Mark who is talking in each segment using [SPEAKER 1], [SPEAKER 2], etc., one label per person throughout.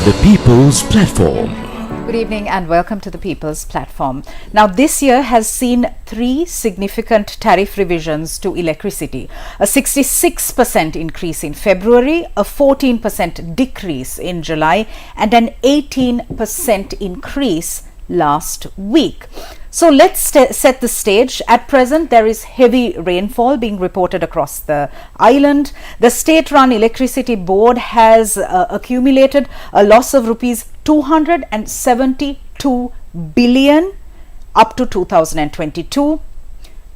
[SPEAKER 1] The People's Platform.
[SPEAKER 2] Good evening and welcome to the People's Platform. Now, this year has seen 3 significant tariff revisions to electricity. A 66% increase in February, a 14% decrease in July, and an 18% increase last week. So let's set the stage. At present, there is heavy rainfall being reported across the island. The state-run electricity board has accumulated a loss of rupees 272 billion up to 2022.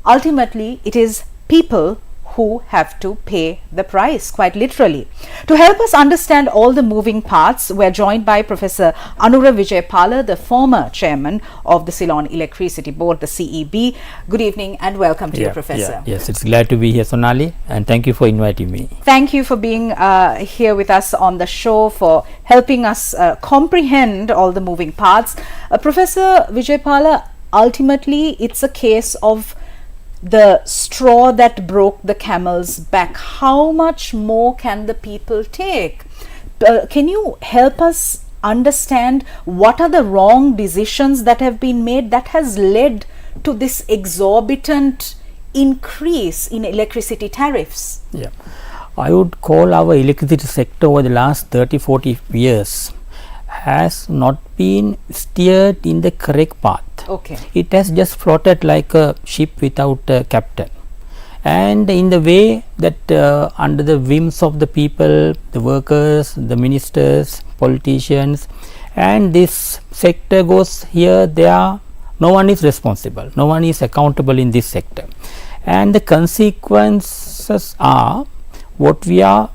[SPEAKER 2] Ultimately, it is people who have to pay the price, quite literally. To help us understand all the moving parts, we're joined by Professor Anura Wijayapala, the former chairman of the Ceylon Electricity Board, the CEB. Good evening and welcome to you, Professor.
[SPEAKER 3] Yes, it's glad to be here, Sonali, and thank you for inviting me.
[SPEAKER 2] Thank you for being here with us on the show, for helping us comprehend all the moving parts. Professor Wijayapala, ultimately it's a case of the straw that broke the camel's back. How much more can the people take? Can you help us understand what are the wrong decisions that have been made that has led to this exorbitant increase in electricity tariffs?
[SPEAKER 3] Yeah, I would call our electricity sector over the last 30-40 years has not been steered in the correct path.
[SPEAKER 2] Okay.
[SPEAKER 3] It has just floated like a ship without a captain, and in the way that under the whims of the people, the workers, the ministers, politicians, and this sector goes here, there, no one is responsible, no one is accountable in this sector, and the consequences are what we are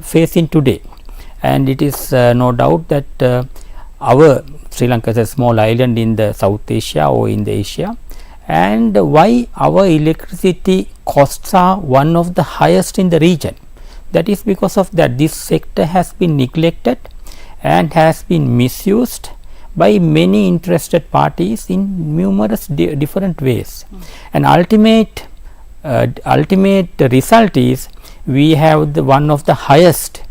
[SPEAKER 3] facing today. And it is no doubt that our Sri Lanka is a small island in the South Asia or in the Asia, and why our electricity costs are one of the highest in the region. That is because of that this sector has been neglected and has been misused by many interested parties in numerous different ways. And ultimate result is we have one of the highest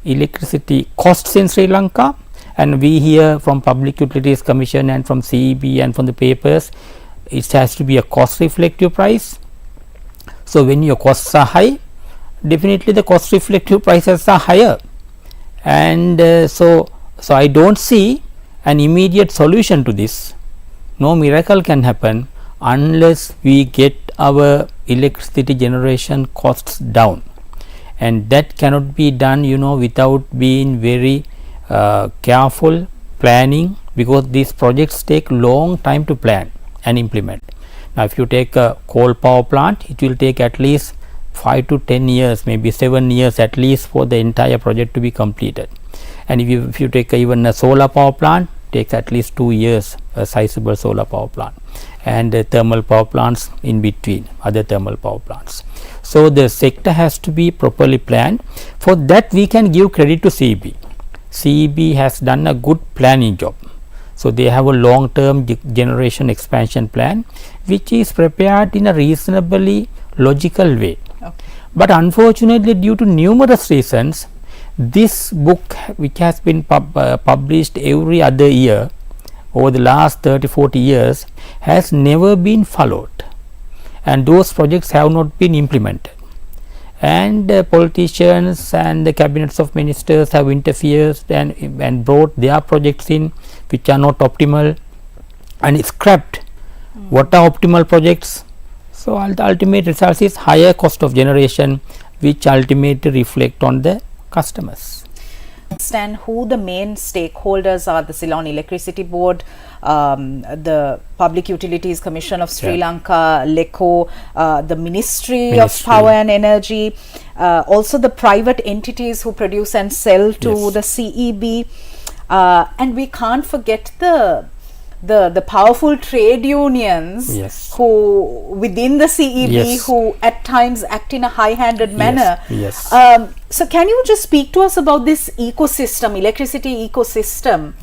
[SPEAKER 3] electricity costs in Sri Lanka, and we hear from Public Utilities Commission and from CEB and from the papers it has to be a cost reflective price. So when your costs are high, definitely the cost reflective prices are higher, and so I don't see an immediate solution to this. No miracle can happen unless we get our electricity generation costs down, and that cannot be done without being very careful planning, because these projects take long time to plan and implement. Now if you take a coal power plant, it will take at least 5 to 10 years, maybe 7 years at least for the entire project to be completed. And if you take even a solar power plant, it takes at least 2 years, a sizable solar power plant, and thermal power plants in between, other thermal power plants. So the sector has to be properly planned. For that we can give credit to CEB. CEB has done a good planning job. So they have a long term generation expansion plan which is prepared in a reasonably logical way. Okay. But unfortunately, due to numerous reasons, this book, which has been published every other year over the last 30-40 years, has never been followed, and those projects have not been implemented, and politicians and the cabinets of ministers have interfered and brought their projects in which are not optimal and scrapped what are optimal projects. So the ultimate result is higher cost of generation, which ultimately reflect on the customers.
[SPEAKER 2] Understand who the main stakeholders are: the Ceylon Electricity Board, the Public Utilities Commission of Sri Lanka, LECO, the Ministry of Power and Energy, also the private entities who produce and sell to the CEB, and we can't forget the powerful trade unions who within the CEB who at times act in a high-handed manner. So can you just speak to us about this ecosystem, electricity ecosystem?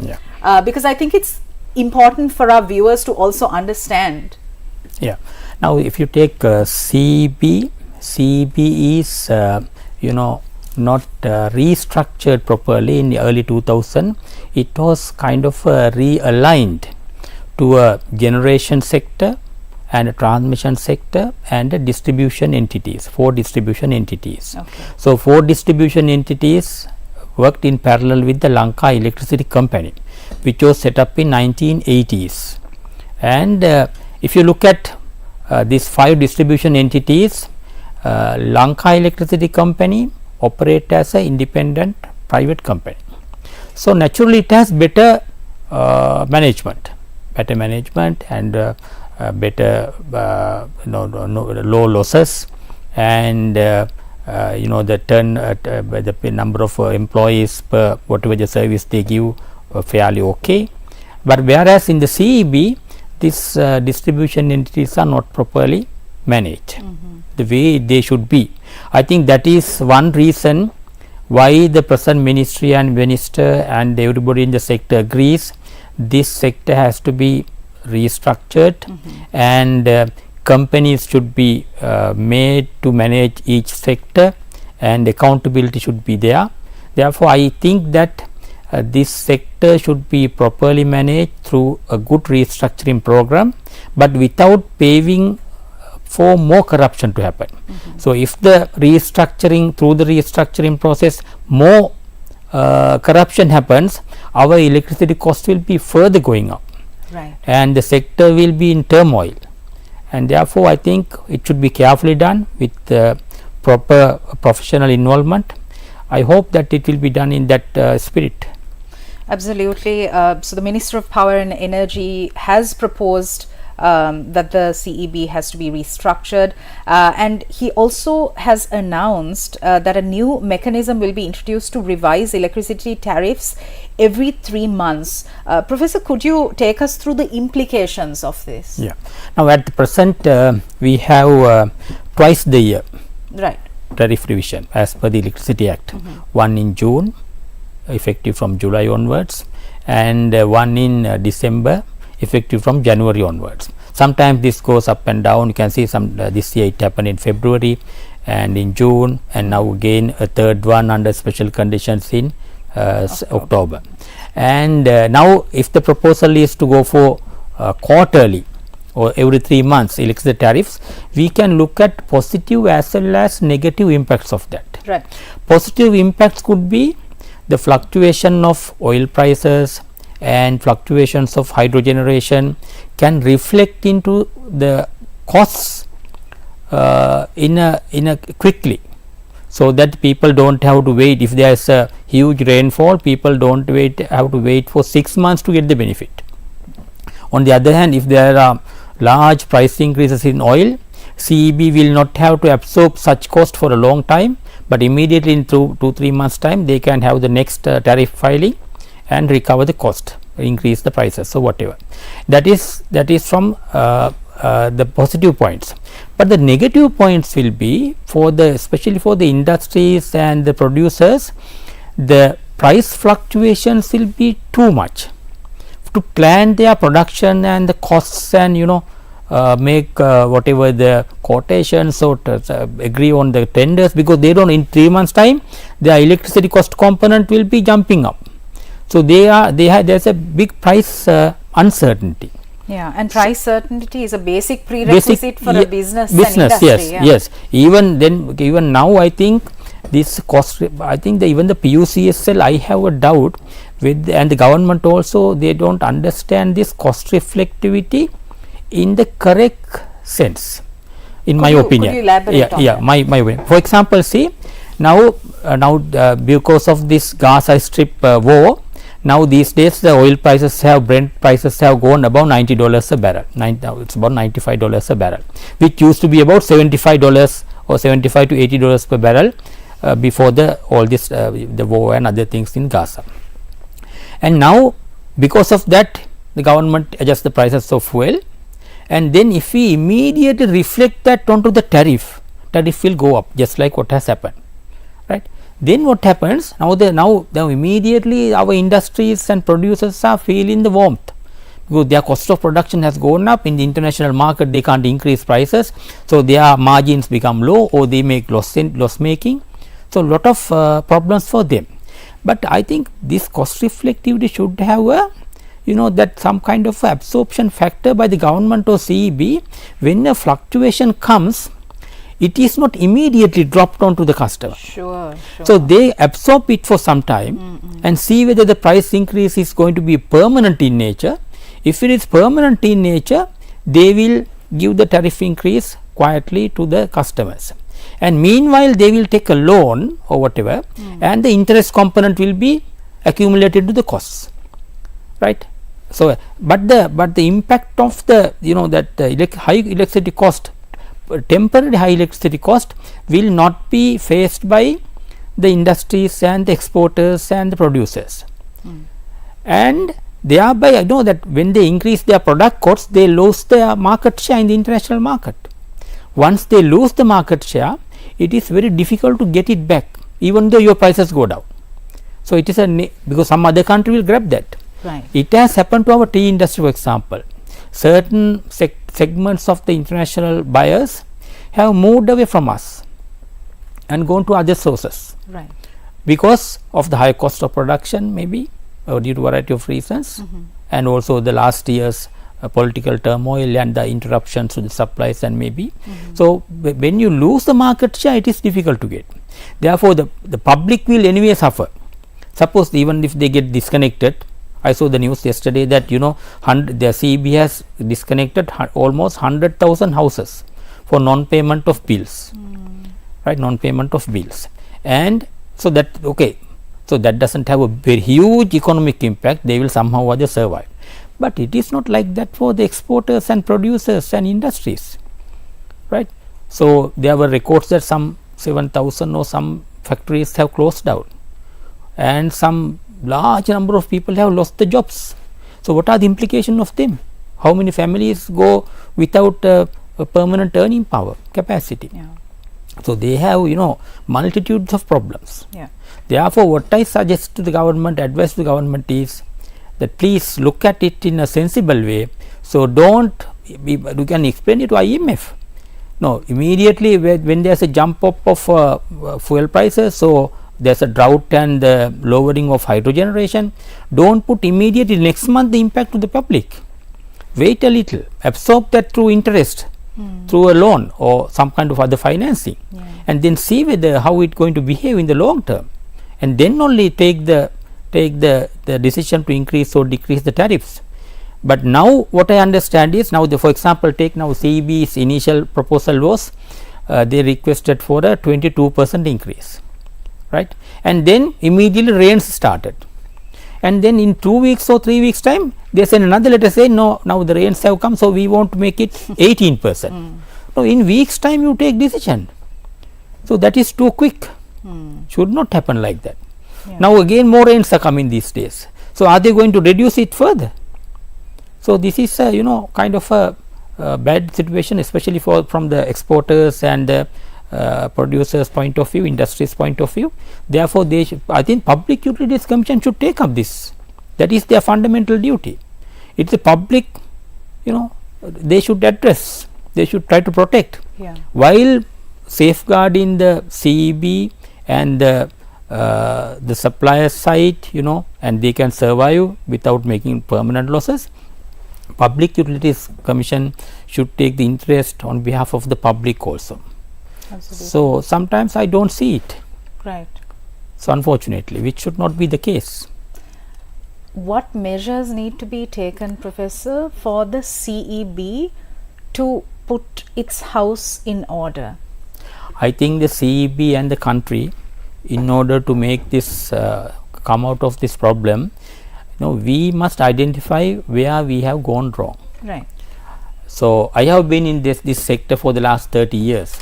[SPEAKER 2] Because I think it's important for our viewers to also understand.
[SPEAKER 3] Now if you take CEB is not restructured properly in the early 2000. It was kind of realigned to a generation sector and a transmission sector and a distribution entities, 4 distribution entities.
[SPEAKER 2] Okay.
[SPEAKER 3] So 4 distribution entities worked in parallel with the Lanka Electricity Company, which was set up in 1980s. And if you look at these 5 distribution entities, Lanka Electricity Company operate as an independent private company. So naturally it has better management and better low losses, and the number of employees per whatever the service they give fairly okay. But whereas in the CEB, these distribution entities are not properly managed the way they should be. I think that is one reason why the present ministry and minister and everybody in the sector agrees this sector has to be restructured, and companies should be made to manage each sector, and accountability should be there. Therefore, I think that this sector should be properly managed through a good restructuring program, but without paving for more corruption to happen. So if the through the restructuring process more corruption happens, our electricity cost will be further going up,
[SPEAKER 2] right,
[SPEAKER 3] and the sector will be in turmoil, and therefore I think it should be carefully done with proper professional involvement. I hope that it will be done in that spirit.
[SPEAKER 2] Absolutely. So the Minister of Power and Energy has proposed that the CEB has to be restructured, and he also has announced that a new mechanism will be introduced to revise electricity tariffs every 3 months. Professor, could you take us through the implications of this?
[SPEAKER 3] Yeah. Now at the present we have twice the year,
[SPEAKER 2] right,
[SPEAKER 3] tariff revision as per the Electricity Act. One in June, effective from July onwards, and one in December, effective from January onwards. Sometimes this goes up and down. You can see some this year it happened in February and in June, and now again a third one under special conditions in October. And now if the proposal is to go for quarterly or every 3 months electricity tariffs, we can look at positive as well as negative impacts of that.
[SPEAKER 2] right.
[SPEAKER 3] Positive impacts could be the fluctuation of oil prices and fluctuations of hydro generation can reflect into the costs in a quickly, so that people don't have to wait. If there is a huge rainfall, people don't have to wait for 6 months to get the benefit. On the other hand, if there are large price increases in oil, CEB will not have to absorb such cost for a long time, but immediately in 2-3 months time they can have the next tariff filing and recover the cost, increase the prices. So whatever that is from the positive points. But the negative points will be for especially for the industries and the producers, the price fluctuations will be too much to plan their production and the costs, and make whatever the quotations or agree on the tenders, because they don't, in 3 months time their electricity cost component will be jumping up. So there's a big price uncertainty.
[SPEAKER 2] Yeah, and price certainty is a basic prerequisite for a business and industry.
[SPEAKER 3] Yes, yes. Even now, I think this cost. I think even the PUCSL, I have a doubt and the government also, they don't understand this cost reflectivity in the correct sense, in my opinion.
[SPEAKER 2] Could you elaborate on that?
[SPEAKER 3] My opinion. For example, see now because of this Gaza Strip war, now these days the oil prices Brent prices have gone above $90 a barrel. Now it's about $95 a barrel, which used to be about $75 or $75 to $80 per barrel before the war and other things in Gaza. And now because of that, the government adjusts the prices of fuel, and then if we immediately reflect that onto the tariff will go up, just like what has happened, right? Then what happens now? Immediately our industries and producers are feeling the warmth, because their cost of production has gone up. In the international market they can't increase prices, so their margins become low or they make loss making. So, lot of problems for them. But I think this cost reflectivity should have a that some kind of absorption factor by the government or CEB. When a fluctuation comes, it is not immediately dropped onto the customer.
[SPEAKER 2] Sure.
[SPEAKER 3] So, they absorb it for some time and see whether the price increase is going to be permanent in nature. If it is permanent in nature, they will give the tariff increase quietly to the customers, and meanwhile they will take a loan or whatever, and the interest component will be accumulated to the costs, right. So, but the impact of the high electricity cost, temporary high electricity cost, will not be faced by the industries and the exporters and the producers, and thereby I know that when they increase their product costs, they lose their market share in the international market. Once they lose the market share, it is very difficult to get it back, even though your prices go down. So, it is because some other country will grab that.
[SPEAKER 2] Right.
[SPEAKER 3] It has happened to our tea industry, for example. Certain segments of the international buyers have moved away from us and gone to other sources,
[SPEAKER 2] right,
[SPEAKER 3] because of the high cost of production, maybe, or due to a variety of reasons, and also the last year's political turmoil and the interruptions to the supplies, and maybe. So, when you lose the market share, it is difficult to get. Therefore, the public will anyway suffer. Suppose even if they get disconnected, I saw the news yesterday that the CEB has disconnected almost 100,000 houses for non-payment of bills, right, non-payment of bills. And so that, okay, so that does not have a very huge economic impact, they will somehow or other survive. But it is not like that for the exporters and producers and industries, right. So, there were records that some 7,000 or some factories have closed down, and some large number of people have lost the jobs. So, what are the implications of them? How many families go without a permanent earning power capacity?
[SPEAKER 2] Yeah.
[SPEAKER 3] So, they have multitudes of problems.
[SPEAKER 2] Yeah.
[SPEAKER 3] Therefore, what I suggest to the government, advise to the government is that please look at it in a sensible way. So, you can explain it to IMF. No, immediately when there is a jump up of fuel prices, so there is a drought and lowering of hydro generation, do not put immediately next month the impact to the public. Wait a little, absorb that through interest, through a loan or some kind of other financing, and then see whether how it going to behave in the long term, and then only take the decision to increase or decrease the tariffs. But now what I understand is, now for example, take now CEB's initial proposal was they requested for a 22% increase, right, and then immediately rains started, and then in 2 weeks or 3 weeks time they send another letter saying no, now the rains have come, so we want to make it 18%. No, in weeks time you take decision, so that is too quick, should not happen like that. Now again more rains are coming these days, so are they going to reduce it further? So, this is a kind of a bad situation, especially from the exporters and the producers point of view, industries point of view. Therefore, I think Public Utilities Commission should take up this. That is their fundamental duty. It is a public, they should address, they should try to protect, while safeguarding the CEB and the supplier side, and they can survive without making permanent losses. Public Utilities Commission should take the interest on behalf of the public also.
[SPEAKER 2] Absolutely.
[SPEAKER 3] So, sometimes I do not see it.
[SPEAKER 2] Right.
[SPEAKER 3] So, unfortunately, which should not be the case.
[SPEAKER 2] What measures need to be taken, Professor, for the CEB to put its house in order?
[SPEAKER 3] I think the CEB and the country, in order to make this come out of this problem, we must identify where we have gone wrong.
[SPEAKER 2] Right.
[SPEAKER 3] So, I have been in this sector for the last 30 years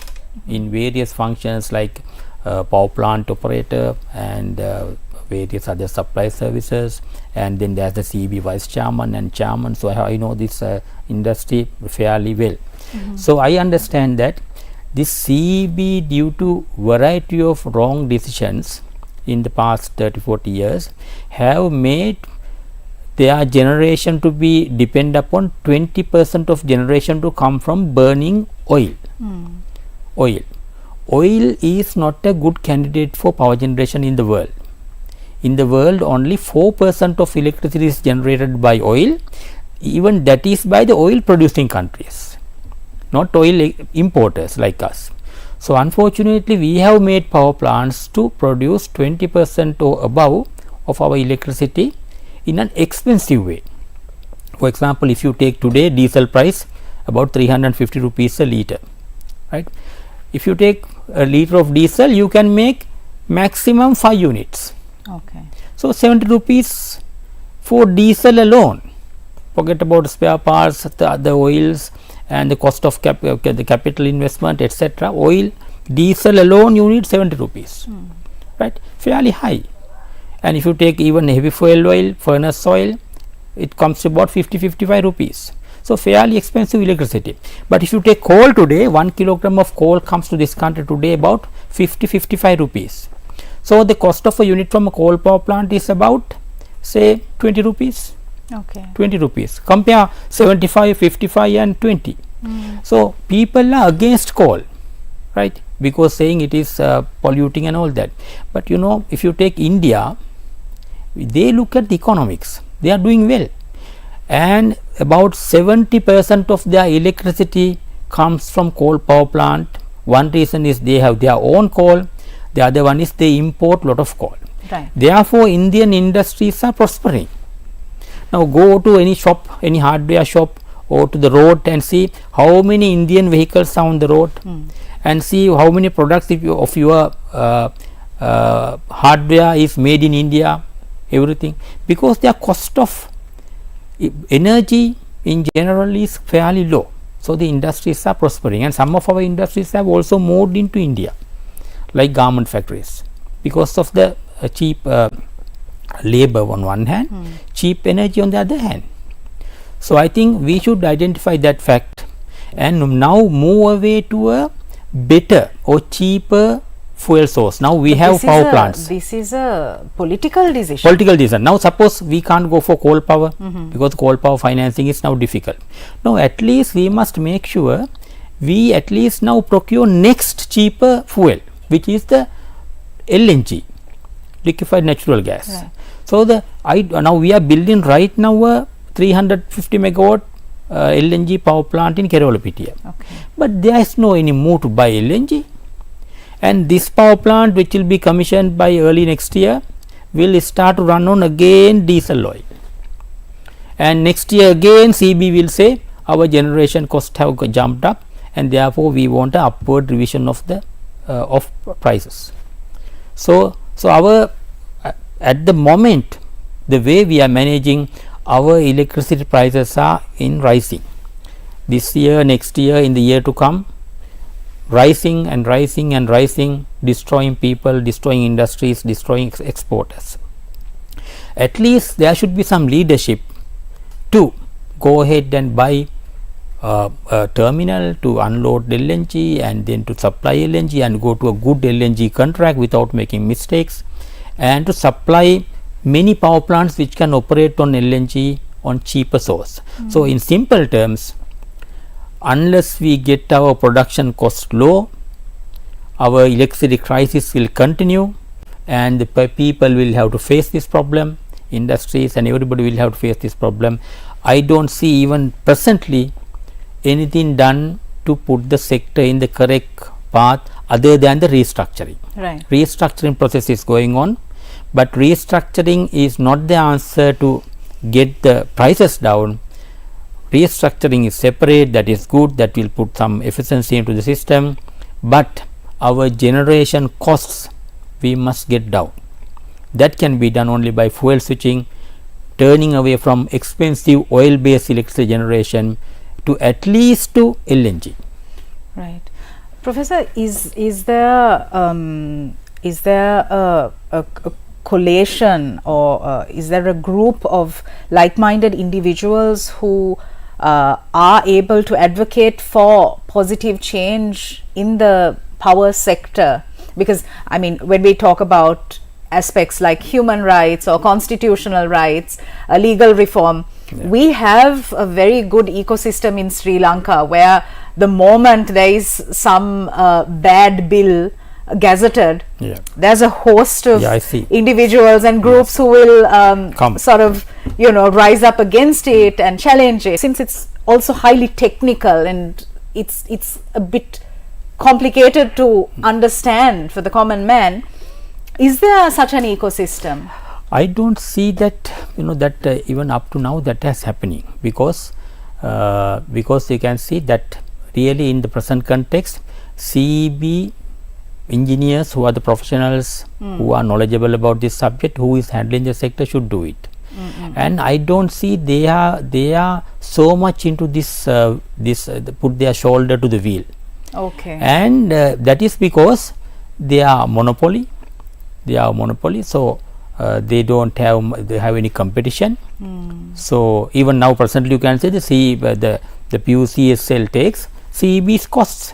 [SPEAKER 3] in various functions like power plant operator and various other supply services, and then there is the CEB vice chairman and chairman. So, I know this industry fairly well. So, I understand that this CEB, due to variety of wrong decisions in the past 30-40 years, have made their generation to be depend upon 20% of generation to come from burning oil. oil is not a good candidate for power generation in the world. In the world, only 4% of electricity is generated by oil, even that is by the oil producing countries, not oil importers like us. So, unfortunately, we have made power plants to produce 20% or above of our electricity in an expensive way. For example, if you take today diesel price about 350 rupees a liter, right? If you take a liter of diesel, you can make maximum 5 units.
[SPEAKER 2] Okay.
[SPEAKER 3] So, 70 rupees for diesel alone. Forget about spare parts, the oils and the cost of the capital investment, etc. Oil, diesel alone you need 70 rupees, right? Fairly high. And if you take even heavy fuel oil, furnace oil, it comes to about 50-55 rupees. So, fairly expensive electricity. But if you take coal today, 1 kilogram of coal comes to this country today about 50-55 rupees. So, the cost of a unit from a coal power plant is about say 20 rupees.
[SPEAKER 2] Okay.
[SPEAKER 3] 20 rupees. Compare 75, 55 and 20. So, people are against coal, right, because saying it is polluting and all that. But you know, if you take India, they look at the economics, they are doing well, and about 70% of their electricity comes from coal power plant. One reason is they have their own coal, the other one is they import lot of coal.
[SPEAKER 2] Right.
[SPEAKER 3] Therefore, Indian industries are prospering. Now, go to any shop, any hardware shop, or to the road and see how many Indian vehicles are on the road, and see how many products of your hardware is made in India, everything, because their cost of energy in general is fairly low. So, the industries are prospering, and some of our industries have also moved into India, like garment factories, because of the cheap labor on one hand, cheap energy on the other hand. So, I think we should identify that fact and now move away to a better or cheaper fuel source. Now, we have power plants.
[SPEAKER 2] This is a political decision.
[SPEAKER 3] Political decision. Now, suppose we can't go for coal power because coal power financing is now difficult. Now, at least we must make sure we at least now procure next cheaper fuel, which is the LNG, liquefied natural gas.
[SPEAKER 2] Right.
[SPEAKER 3] So, now we are building right now a 350 megawatt LNG power plant in Keralapitia.
[SPEAKER 2] Okay.
[SPEAKER 3] But there is no any move to buy LNG, and this power plant, which will be commissioned by early next year, will start to run on again diesel oil, and next year again CB will say our generation cost have jumped up, and therefore we want a upward revision of the of prices. So our at the moment, the way we are managing our electricity prices are in rising. This year, next year, in the year to come, rising and rising and rising, destroying people, destroying industries, destroying exporters. At least there should be some leadership to go ahead and buy a terminal to unload LNG and then to supply LNG and go to a good LNG contract without making mistakes, and to supply many power plants which can operate on LNG on cheaper source. So, in simple terms, unless we get our production cost low, our electricity crisis will continue, and the people will have to face this problem, industries and everybody will have to face this problem. I don't see even presently anything done to put the sector in the correct path other than the restructuring.
[SPEAKER 2] Right.
[SPEAKER 3] Restructuring process is going on, but restructuring is not the answer to get the prices down. Restructuring is separate, that is good, that will put some efficiency into the system, but our generation costs we must get down. That can be done only by fuel switching, turning away from expensive oil based electricity generation to at least to LNG.
[SPEAKER 2] Right. Professor, is there a collation, or is there a group of like-minded individuals who are able to advocate for positive change in the power sector? Because I mean, when we talk about aspects like human rights or constitutional rights, legal reform, We have a very good ecosystem in Sri Lanka where the moment there is some bad bill gazetted, there's a host of individuals and groups who will sort of, rise up against it and challenge it. Since it's also highly technical and it's a bit complicated to understand for the common man, is there such an ecosystem?
[SPEAKER 3] I don't see that, even up to now that is happening, because you can see that really in the present context, CEB engineers who are the professionals who are knowledgeable about this subject, who is handling the sector, should do it. And I don't see they are so much into this put their shoulder to the wheel.
[SPEAKER 2] Okay.
[SPEAKER 3] And that is because they are monopoly. So they have any competition. So even now presently you can say the PUCSL takes CEB's costs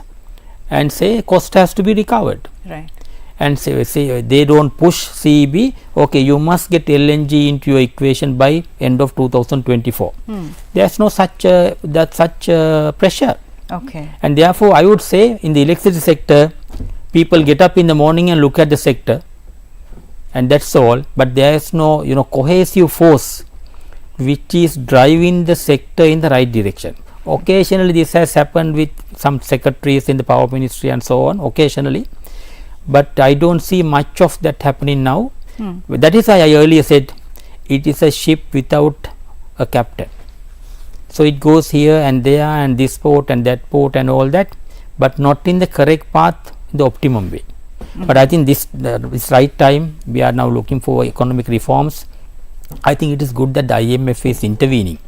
[SPEAKER 3] and say cost has to be recovered.
[SPEAKER 2] Right.
[SPEAKER 3] And say they don't push CEB, okay, you must get LNG into your equation by end of 2024. There's no such pressure.
[SPEAKER 2] Okay.
[SPEAKER 3] And therefore I would say in the electricity sector, people get up in the morning and look at the sector, and that's all, but there is no cohesive force which is driving the sector in the right direction. Occasionally this has happened with some secretaries in the power ministry and so on, occasionally, but I don't see much of that happening now. That is why I earlier said it is a ship without a captain. So it goes here and there and this port and that port and all that, but not in the correct path, in the optimum way. But I think this right time we are now looking for economic reforms. I think it is good that the IMF is intervening,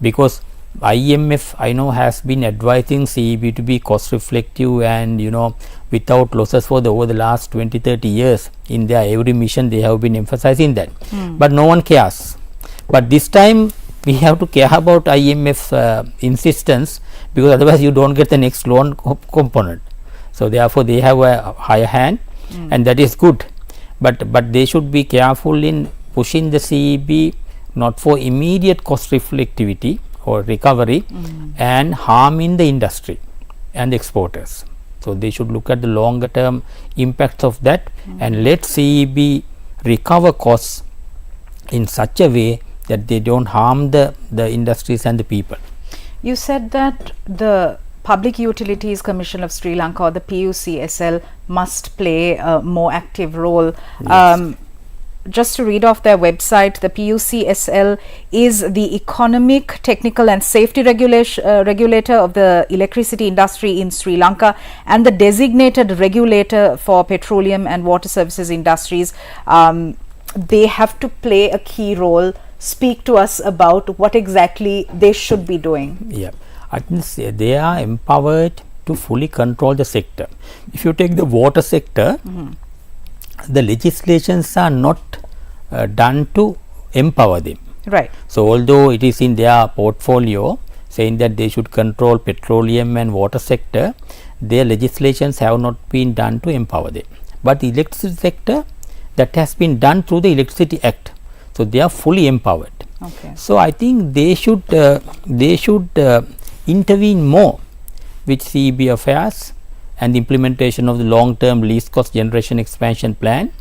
[SPEAKER 3] because IMF I know has been advising CEB to be cost reflective and without losses for over the last 20-30 years. In their every mission they have been emphasizing that, but no one cares. But this time we have to care about IMF's insistence, because otherwise you don't get the next loan component. So therefore they have a higher hand, and that is good, but they should be careful in pushing the CEB not for immediate cost reflectivity or recovery and harming the industry and the exporters. So they should look at the longer term impacts of that and let CEB recover costs in such a way that they don't harm the industries and the people.
[SPEAKER 2] You said that the Public Utilities Commission of Sri Lanka, or the PUCSL, must play a more active role.
[SPEAKER 3] Yes.
[SPEAKER 2] Just to read off their website, the PUCSL is the Economic, Technical and Safety Regulator of the electricity industry in Sri Lanka and the designated regulator for petroleum and water services industries. They have to play a key role. Speak to us about what exactly they should be doing.
[SPEAKER 3] Yeah, I think they are empowered to fully control the sector. If you take the water sector, the legislations are not done to empower them.
[SPEAKER 2] Right.
[SPEAKER 3] So although it is in their portfolio saying that they should control petroleum and water sector, their legislations have not been done to empower them. But the electricity sector, that has been done through the Electricity Act. So they are fully empowered.
[SPEAKER 2] Okay.
[SPEAKER 3] So I think they should intervene more with CEB affairs and the implementation of the long-term least cost generation expansion plan,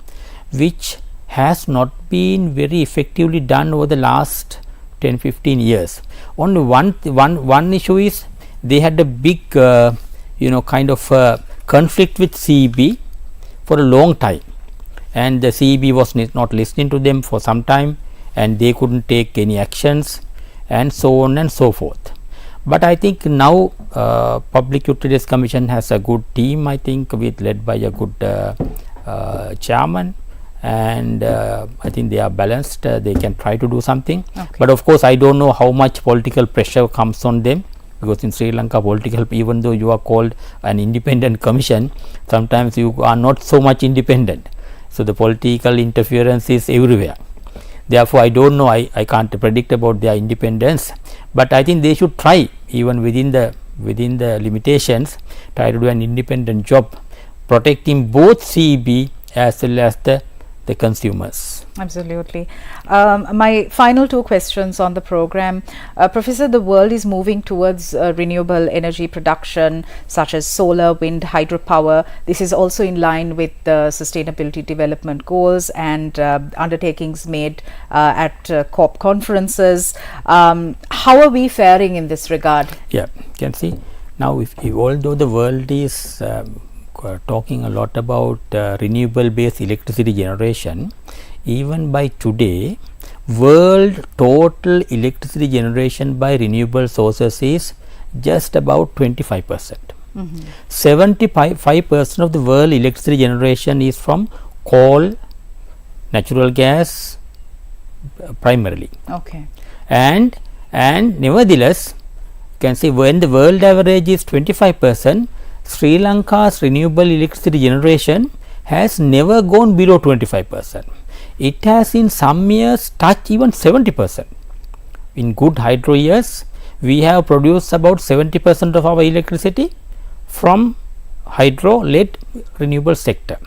[SPEAKER 3] which has not been very effectively done over the last 10-15 years. Only one issue is they had a big kind of conflict with CEB for a long time, and the CEB was not listening to them for some time, and they couldn't take any actions and so on and so forth. But I think now Public Utilities Commission has a good team, I think, led by a good chairman, and I think they are balanced. They can try to do something. Okay. But of course I don't know how much political pressure comes on them, because in Sri Lanka even though you are called an independent commission, sometimes you are not so much independent. So the political interference is everywhere. Therefore I don't know, I can't predict about their independence, but I think they should try, even within the limitations, try to do an independent job protecting both CEB as well as the consumers.
[SPEAKER 2] Absolutely. My final two questions on the program. Professor, the world is moving towards renewable energy production such as solar, wind, hydropower. This is also in line with the sustainability development goals and undertakings made at COP conferences. How are we faring in this regard?
[SPEAKER 3] Yeah, you can see now if although the world is talking a lot about renewable based electricity generation, even by today world total electricity generation by renewable sources is just about 25%. 75% of the world electricity generation is from coal, natural gas primarily.
[SPEAKER 2] Okay.
[SPEAKER 3] And nevertheless, you can see when the world average is 25%, Sri Lanka's renewable electricity generation has never gone below 25%. It has in some years touched even 70%. In good hydro years, we have produced about 70% of our electricity from hydro led renewable sector.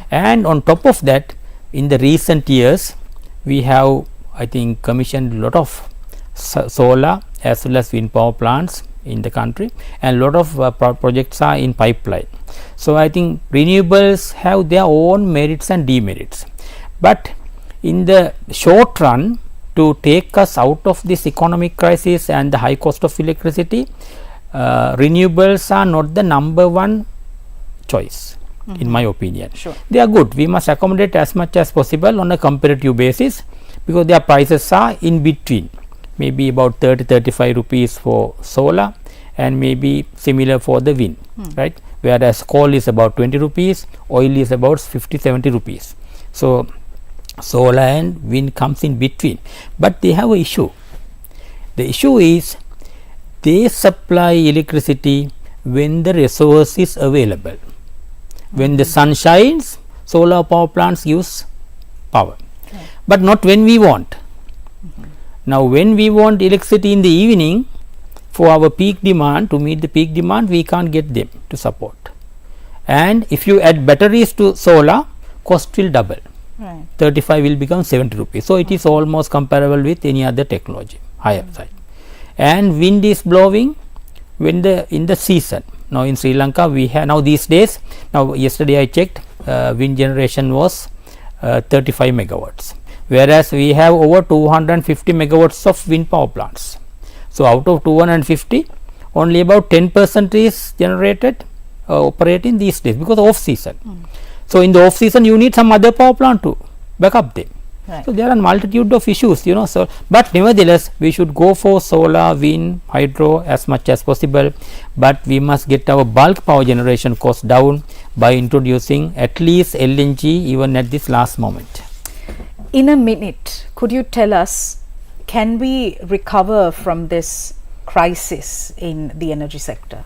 [SPEAKER 3] And on top of that, in the recent years, we have, I think, commissioned a lot of solar as well as wind power plants in the country, and a lot of projects are in pipeline. So I think renewables have their own merits and demerits, but in the short run, to take us out of this economic crisis and the high cost of electricity, renewables are not the number one choice, in my opinion.
[SPEAKER 2] Sure.
[SPEAKER 3] They are good. We must accommodate as much as possible on a comparative basis, because their prices are in between, maybe about 30-35 rupees for solar and maybe similar for the wind, right? Whereas coal is about 20 rupees, oil is about 50-70 rupees. So solar and wind comes in between, but they have a issue. The issue is they supply electricity when the resource is available. When the sun shines, solar power plants use power, but not when we want. Now when we want electricity in the evening for our peak demand, to meet the peak demand, we can't get them to support. And if you add batteries to solar, cost will double.
[SPEAKER 2] Right.
[SPEAKER 3] 35 will become 70 rupees. So it is almost comparable with any other technology, higher side. And wind is blowing when in the season. Now in Sri Lanka we have now these days, now yesterday I checked, wind generation was 35 megawatts, whereas we have over 250 megawatts of wind power plants. So out of 250, only about 10% is generated operating these days because of off season. So in the off season you need some other power plant to back up them.
[SPEAKER 2] Right.
[SPEAKER 3] So there are a multitude of issues, you know. So but nevertheless we should go for solar, wind, hydro as much as possible, but we must get our bulk power generation cost down by introducing at least LNG even at this last moment.
[SPEAKER 2] In a minute, could you tell us, can we recover from this crisis in the energy sector?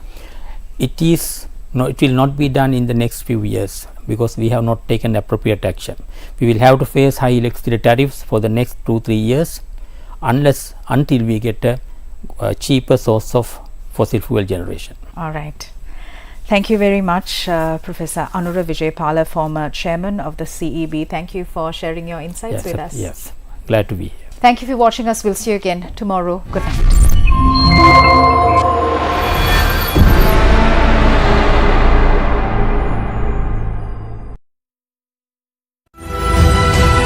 [SPEAKER 3] It will not be done in the next few years, because we have not taken appropriate action. We will have to face high electricity tariffs for the next 2-3 years until we get a cheaper source of fossil fuel generation.
[SPEAKER 2] All right. Thank you very much, Professor Anura Wijayapala, former chairman of the CEB. Thank you for sharing your insights with us.
[SPEAKER 3] Yes, glad to be here.
[SPEAKER 2] Thank you for watching us. We'll see you again tomorrow. Good night.